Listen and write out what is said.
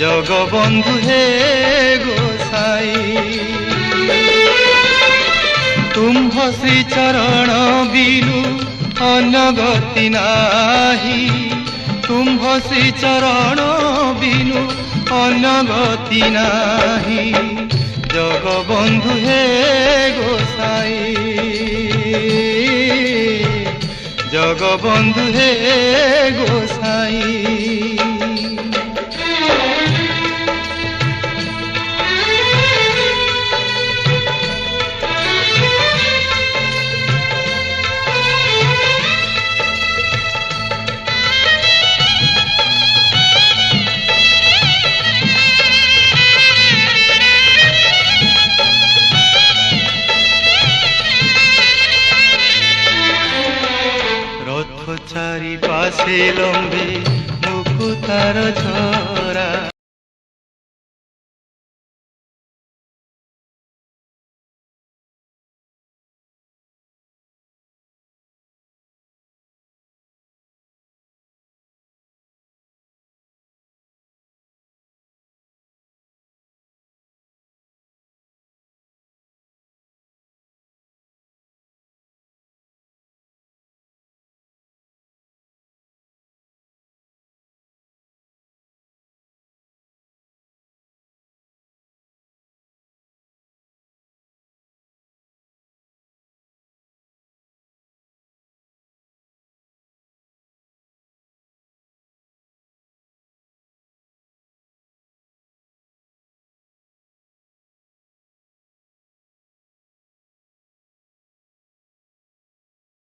জগবন্ধু হে গোসাই তুম্ভ শ্রী চরণ বিনু অনগতি নাহি তুম্ভ শ্রী চরণ বিনু অনগতি নাহি জগবন্ধু হে গোসাই জগবন্ধু হে গোসাই চারি পাশে